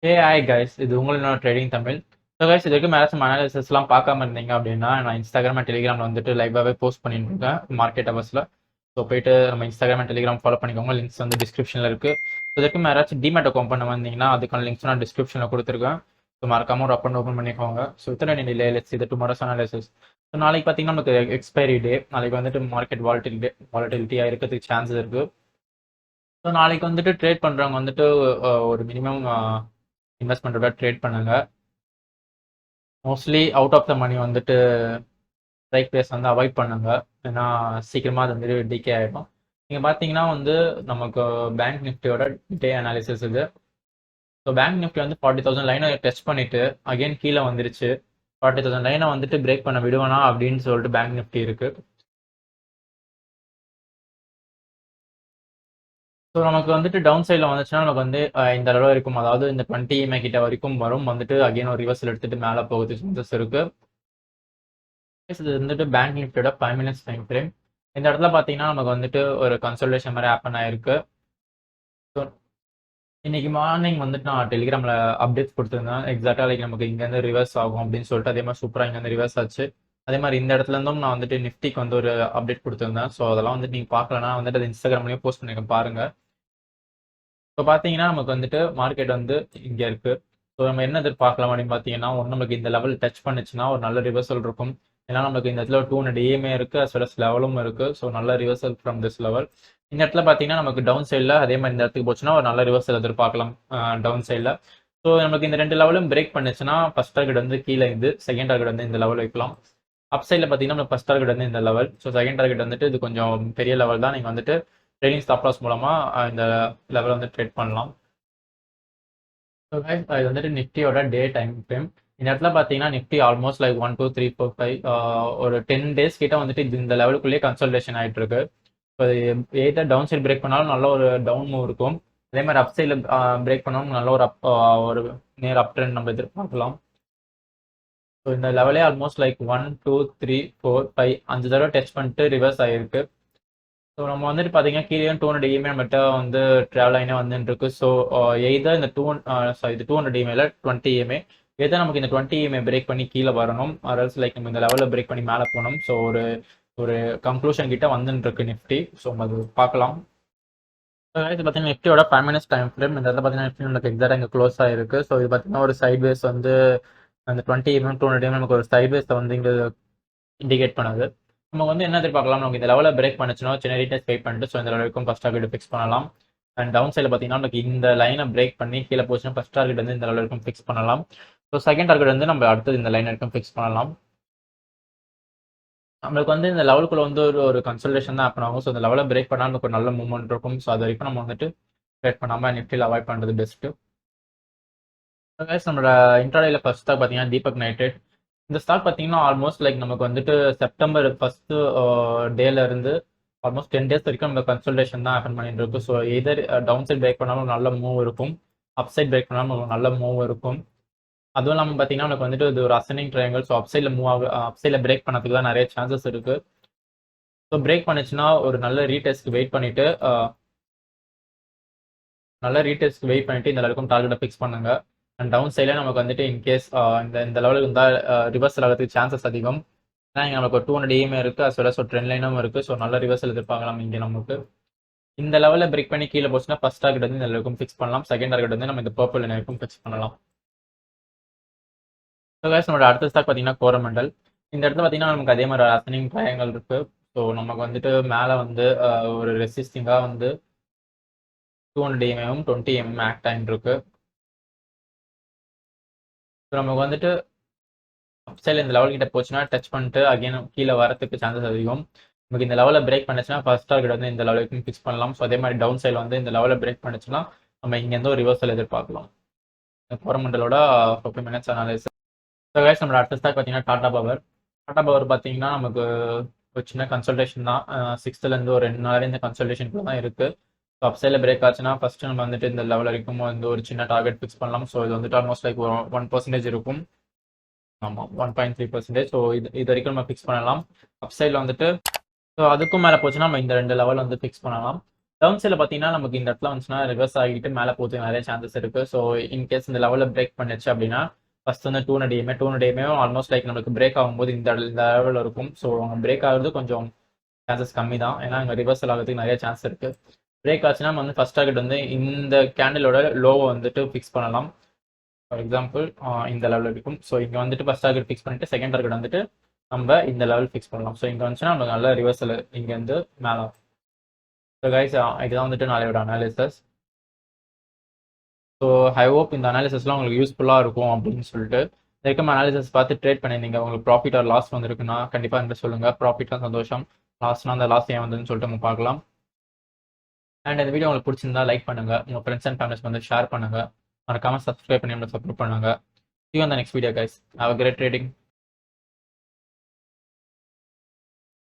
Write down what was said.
Hi guys, இது உங்களோட trading Tamil. So guys, இது வரைக்கும் மேலே அனாலிசிஸ்லாம் பார்க்காம இருந்தீங்க அப்படின்னா, நான் இன்ஸ்டாகிராம் அண்ட் டெலிகிராமில் வந்துட்டு லைவாகவே போஸ்ட் பண்ணிட்டு இருக்கேன் மார்க்கெட் ஹவர்ஸில். ஸோ போயிட்டு நம்ம இன்ஸ்டாகிராம் அண்ட் டெலிகிராம் ஃபாலோ பண்ணிக்கோங்க. லிங்க்ஸ் வந்து டிஸ்கிரிப்ஷனில் இருக்குது. ஸோ இதுக்கு யாராச்சும் டிமேட் அக்கௌண்ட் பண்ண வந்தீங்கன்னா அதுக்கான லிங்க்ஸ் நான் டிஸ்கிரிப்ஷனில் கொடுத்துருக்கேன். ஸோ மறக்காம ஒரு அக்கௌண்ட் ஓப்பன் பண்ணிக்கோங்க. ஸோ இத்தனை நிலை லெட்ஸ் இது டுமாரோஸ் அனாலிசிஸ். ஸோ நாளைக்கு பார்த்தீங்கன்னா நமக்கு எக்ஸ்பைரி டே. நாளைக்கு வந்துட்டு மார்க்கெட் வாலட்டிலிட்டியாக இருக்கிறதுக்கு சான்சஸ் இருக்குது. ஸோ நாளைக்கு வந்துட்டு ட்ரேட் பண்ணுறவங்க வந்துட்டு ஒரு மினிமம் இன்வெஸ்ட்மெண்ட்டோட ட்ரேட் பண்ணுங்க. மோஸ்ட்லி அவுட் ஆஃப் த மணி வந்துட்டு ஸ்ட்ரைக் ப்ரைஸ் வந்து அவாய்ட் பண்ணுங்க. ஏன்னா சீக்கிரமாக அது வந்து டிகே ஆகிடும். நீங்கள் பார்த்தீங்கன்னா வந்து நமக்கு பேங்க் நிஃப்டியோட டே அனாலிசிஸ் இது. ஸோ பேங்க் நிஃப்டி வந்து 40,000 லைனை டெஸ்ட் பண்ணிட்டு அகைன் கீழே வந்துருச்சு. 40,000 லைனை வந்துட்டு பிரேக் பண்ண விடுவேனா அப்படின்னு சொல்லிட்டு பேங்க் நிஃப்டி இருக்கு. ஸோ நமக்கு வந்துட்டு டவுன் சைடில் வந்துச்சுன்னா நமக்கு வந்து இந்த அளவு இருக்கும். அதாவது இந்த 20 EMA கிட்ட வரைக்கும் வரும். வந்துட்டு அகைன் ஒரு ரிவர்சல் எடுத்துட்டு மேலே போகுது சான்சஸ் இருக்கு. இது வந்துட்டு பேங்க் நிஃப்டியோட 5 minutes டைம் ஃப்ரேம். இந்த இடத்துல பார்த்தீங்கன்னா நமக்கு வந்துட்டு ஒரு கன்சல்டேஷன் மாதிரி ஹேப்பன் ஆயிருக்கு. ஸோ இன்னைக்கு மார்னிங் வந்துட்டு நான் டெலிகிராமில் அப்டேட்ஸ் கொடுத்துருந்தேன். எக்ஸாக்டாக லைக் நமக்கு இங்கேருந்து ரிவர்ஸ் ஆகும் அப்படின்னு சொல்லிட்டு அதே மாதிரி சூப்பராக இங்கேருந்து ரிவர்ஸ் ஆச்சு. அதே மாதிரி இந்த இடத்துல இருந்தும் நான் வந்துட்டு நிஃப்டிக்கு வந்து ஒரு அப்டேட் கொடுத்துருந்தேன். ஸோ அதெல்லாம் வந்துட்டு நீங்கள் பார்க்கலன்னா வந்துட்டு அது இன்ஸ்டாகிராம்லேயும் போஸ்ட் பண்ணிருக்கேன் பாருங்க. இப்போ பார்த்தீங்கன்னா நமக்கு வந்துட்டு மார்க்கெட் வந்து இங்கே இருக்கு. ஸோ நம்ம என்ன எதிர்பார்க்கலாம் அப்படின்னு பார்த்தீங்கன்னா, ஒன்று நமக்கு இந்த லெவல் டச் பண்ணுச்சுன்னா ஒரு நல்ல ரிவர்சல் இருக்கும். ஏன்னா நமக்கு இந்த இடத்துல 200 EMA இருக்கு, அஸ் வெல் அஸ் லெவலும் இருக்கு. ஸோ நல்ல ரிவர்சல் ஃப்ரம் திஸ் லெவல். இந்த இடத்துல பார்த்தீங்கன்னா நமக்கு டவுன் சைடில் அதே மாதிரி இந்த இடத்துக்கு போச்சுன்னா ஒரு நல்ல ரிவர்சல் எதிர்பார்க்கலாம் டவுன் சைடில். ஸோ நமக்கு இந்த ரெண்டு லெவலும் பிரேக் பண்ணுச்சுன்னா ஃபர்ஸ்ட் டார்கெட் வந்து கீழே இது, செகண்ட் டார்கெட் வந்து இந்த லெவல் வைக்கலாம். அப் சைடில் பார்த்தீங்கன்னா நம்ம ஃபர்ஸ்ட் டார்கெட் வந்து இந்த லெவல். ஸோ செகண்ட் டார்கெட் வந்துட்டு இது கொஞ்சம் பெரிய லெவல் தான். நீங்கள் வந்துட்டு ட்ரேடிங் ஸ்டாப் லாஸ் மூலமாக இந்த லெவல் வந்து ட்ரேட் பண்ணலாம். ஸோ கைஸ், இது வந்துட்டு நிஃப்டியோட டே டைம் ஃப்ரேம். இந்த இடத்துல பார்த்தீங்கன்னா நிஃப்டி ஆல்மோஸ்ட் லைக் 1 2 3 4 5 ஒரு 10 days கிட்ட வந்துட்டு இந்த லெவலுக்குள்ளேயே கன்சல்டேஷன் ஆகிட்டு இருக்கு. So either down side break பண்ணாலும் நல்ல ஒரு டவுன் மூவ் இருக்கும். அதே மாதிரி அப் சைடில் பிரேக் பண்ணாலும் நல்ல ஒரு ஒரு நேர் அப் ட்ரெண்ட் நம்ம எதிர்பார்க்கலாம். ஸோ இந்த லெவலே ஆல்மோஸ்ட் லைக் 1 2 3 4 5 5 தடவை டச் பண்ணிட்டு ரிவர்ஸ் ஆகிருக்கு. ஸோ நம்ம வந்துட்டு பார்த்தீங்கன்னா கீழே 200 EMA நம்மகிட்ட வந்து ட்ராவல் ஆகினே வந்துட்டு இருக்கு. ஸோ எய்தர் இந்த 200 EMA 20 EMA எதாவது நமக்கு இந்த 20 EMA பிரேக் பண்ணி கீழே வரணும். அரல்ஸ் லைக் நம்ம இந்த லெவலில் பிரேக் பண்ணி மேலே போகணும். ஸோ ஒரு ஒரு கன்க்ளூஷன் கிட்ட வந்துட்டு இருக்கு நிஃப்டி. ஸோ அது பார்க்கலாம். இது பார்த்தீங்கன்னா நிஃப்டியோட 5 minutes டைம் ஃப்ரேம். இந்த இடத்துல பார்த்தீங்கன்னா நிஃப்டி நமக்கு எக்ஸாக்டாக இங்கே க்ளோஸ் ஆகிருக்கு. ஸோ இது பார்த்தீங்கன்னா ஒரு சைட் வேஸ் வந்து அந்த 20 EMA 200 EMA நமக்கு ஒரு சைட் வேஸை வந்து இங்கே இண்டிகேட் பண்ணுது. நம்ம வந்து என்ன எதிர்பார்க்கலாம், நமக்கு இந்த லெவலில் பிரேக் பண்ணுச்சுன்னா சின்ன ரீட்டர்ஸ் பே பண்ணிட்டு ஸோ இந்த லெவலுக்கும் ஃபஸ்ட் டார்கெட் ஃபிக்ஸ் பண்ணலாம். அண்ட் டவுன் சைடில் பார்த்தீங்கன்னா நமக்கு இந்த லைனை பிரேக் பண்ணி கீழே போச்சுன்னா ஃபஸ்ட் டார்கெட் வந்து இந்த லெவலுக்கும் ஃபிக்ஸ் பண்ணலாம். ஸோ செகண்ட் டார்கெட் வந்து நம்ம அடுத்தது இந்த லைன் வரைக்கும் ஃபிக்ஸ் பண்ணலாம். நம்மளுக்கு வந்து இந்த லெவலுக்குள்ள வந்து ஒரு கன்சல்டேஷன் தான் ஹேப்பன் ஆகும். ஸோ இந்த லெவலில் பிரேக் பண்ணால் நமக்கு ஒரு நல்ல மூவ்மெண்ட் இருக்கும். ஸோ அது வரைக்கும் நம்ம வந்துட்டு ட்ரேட் பண்ணாமல் நிஃப்டியில் அவாய்ட் பண்ணுறது பெஸ்ட்டு. நம்மளோட இன்ட்ராடேல ஃபர்ஸ்ட் ஸ்டாக் பார்த்தீங்கன்னா தீபக் நைட்ரேட். இந்த ஸ்டாக் பார்த்தீங்கன்னா ஆல்மோஸ்ட் லைக் நமக்கு வந்துட்டு செப்டம்பர் ஃபர்ஸ்ட் டேல இருந்து ஆல்மோஸ்ட் 10 days வரைக்கும் நம்ம கன்சல்டேஷன் தான் ஹேப்பன் பண்ணிட்டு இருக்கு. So either down side break பண்ணாலும் நல்ல மூவ் இருக்கும், அப் சைட் பிரேக் பண்ணாலும் நல்ல மூவ் இருக்கும். அதுவும் இல்லாமல் பார்த்தீங்கன்னா நமக்கு வந்துட்டு இது ஒரு அசனிங் ட்ரையாங்கல். ஸோ அப் சைடில் மூவ் ஆக அப் சைடில் பிரேக் பண்ணதுக்கு தான் நிறைய சான்சஸ் இருக்கு. ஸோ பிரேக் பண்ணுச்சுன்னா ஒரு நல்ல ரீடெஸ்ட்க்கு வெயிட் பண்ணிட்டு இந்த அளவுக்கு டார்கெட்டை ஃபிக்ஸ் பண்ணுங்க. அண்ட் டவுன் சைடில் நமக்கு வந்துட்டு இன்கேஸ் இந்த லெவலுக்கு இருந்தால் ரிவர்சல் ஆகிறதுக்கு சான்சஸ் அதிகம். ஏன்னா இங்கே நமக்கு 200 EMA இருக்குது, அஸ் வெல் அஸ் ஒரு ட்ரெண்ட் லைனும் இருக்குது. ஸோ நல்ல ரிவர்சல் எதிர்பார்க்கலாம். இங்கே நமக்கு இந்த லெவலில் பிரேக் பண்ணி கீழே போச்சுன்னா ஃபர்ஸ்ட் டார்கெட் வந்து இந்த அளவுக்கும் ஃபிக்ஸ் பண்ணலாம். செகண்ட் டார்கெட் வந்து நம்ம இந்த பர்பிள் லைன் வரைக்கும் ஃபிக்ஸ் பண்ணலாம். ஸோ கைஸ், நம்மளோட அடுத்த ஸ்டாக் பார்த்தீங்கன்னா கோரமண்டல். இந்த இடத்துல பார்த்தீங்கன்னா நமக்கு அதே மாதிரி அசனிங் ட்ரையாங்கல் இருக்குது. ஸோ நமக்கு வந்துட்டு மேலே வந்து ஒரு ரெசிஸ்டிங்காக வந்து 200 EMAவும் 20 EMA ஆக்ட் ஆகிட்டு இருக்கு. ஸோ நமக்கு வந்துட்டு அப் சைடில் இந்த லெவல் கிட்ட போச்சுன்னா டச் பண்ணிட்டு அகைன் கீழே வரதுக்கு சான்சஸ் அதிகம். நமக்கு இந்த லெவலில் பிரேக் பண்ணுச்சுன்னா ஃபர்ஸ்ட் டார்கெட் வந்து இந்த லெவலுக்கு ஃபிக்ஸ் பண்ணலாம். ஸோ அதே மாதிரி டவுன் சைடில் வந்து இந்த லெவலில் பிரேக் பண்ணுச்சுன்னா நம்ம இங்கேருந்து ஒரு ரிவர்சல் எதிர்பார்க்கலாம். கோரமண்டலோட 15 minutes அனாலிசிஸ். ஸோ கைஸ், நம்மளோட அடுத்த ஸ்டாக் பார்த்தீங்கன்னா டாடா பவர். டாடா பவர் பார்த்தீங்கன்னா நமக்கு ஒரு சின்ன கன்சல்டேஷன் தான். 6th ஒரு 2 நாள் இந்த கன்சல்டேஷனுக்குள்ள தான் இருக்குது. ஸோ அப் சைடில் பிரேக் ஆச்சுன்னா ஃபர்ஸ்ட் நம்ம வந்துட்டு இந்த லெவல் வரைக்கும் வந்து ஒரு சின்ன டார்கெட் ஃபிக்ஸ் பண்ணலாம். ஸோ இது வந்துட்டு ஆல்மோஸ்ட் லைக் 1% இருக்கும். ஆமாம், 1.3%. ஸோ இது வரைக்கும் நம்ம ஃபிக்ஸ் பண்ணலாம். அப் சைடில் வந்துட்டு ஸோ அதுக்கும் மேலே போச்சுன்னா நம்ம இந்த 2 லெவல் வந்து ஃபிக்ஸ் பண்ணலாம். டவுன் சைடில் பார்த்தீங்கன்னா நமக்கு இந்த இடத்துல வந்துச்சுன்னா ரிவர்ஸ் ஆகிட்டு மேலே போகிறதுக்கு நிறைய சான்சஸ் இருக்குது. ஸோ இன்கேஸ் இந்த லெவலில் பிரேக் பண்ணிடுச்சு அப்படின்னா ஃபர்ஸ்ட் வந்து 200 ஆல்மோஸ்ட் லைக் நம்மளுக்கு பிரேக் ஆகும்போது இந்த லெவலில் இருக்கும். ஸோ அவங்க பிரேக் ஆகுறது கொஞ்சம் சான்சஸ் கம்மி தான், ஏன்னா அங்கே ரிவர்சல் ஆகிறதுக்கு நிறைய சான்ஸ் இருக்குது. பிரேக் ஆச்சுன்னா நம்ம வந்து ஃபர்ஸ்ட் டார்கெட் வந்து இந்த கேண்டிலோட லோவை வந்துட்டு ஃபிக்ஸ் பண்ணலாம். ஃபார் எக்ஸாம்பிள் இந்த லெவலில் இருக்கும். ஸோ இங்கே வந்துட்டு ஃபர்ஸ்ட் டார்கெட் ஃபிக்ஸ் பண்ணிட்டு செகண்ட் டார்கெட் வந்துட்டு நம்ம இந்த லெவல் ஃபிக்ஸ் பண்ணலாம். ஸோ இங்கே வந்துச்சுன்னா நமக்கு நல்ல ரிவர்சல் இங்கேருந்து மேலே. ஸோ கைஸ் இதுதான் வந்துட்டு நாளையோட அனாலிசிஸ். ஸோ ஐ ஹோப் இந்த அனாலிசிஸ்லாம் உங்களுக்கு யூஸ்ஃபுல்லாக இருக்கும் அப்படின்னு சொல்லிட்டு இதுக்கு அனாலிசிஸ் பார்த்து ட்ரேட் பண்ணியிருந்தீங்க, உங்களுக்கு ப்ராஃபிட் ஆர் லாஸ் வந்துருக்குன்னா கண்டிப்பாக என்கிட்ட சொல்லுங்கள். ப்ராஃபிட்லாம் சந்தோஷம், லாஸ்னா அந்த லாஸ் ஏன் வந்ததுன்னு சொல்லிட்டு நம்ம பார்க்கலாம். அண்ட் இந்த வீடியோ உங்களுக்கு பிடிச்சிருந்தா லைக் பண்ணுங்கள், உங்கள் ஃப்ரெண்ட்ஸ் அண்ட் ஃபேமிலிஸ் வந்து ஷேர் பண்ணுங்கள், மறக்காமல் சப்ஸ்கிரைப் பண்ணி நம்மளை சப்போர்ட் பண்ணுங்கள். See you on the next video guys. Have a great trading.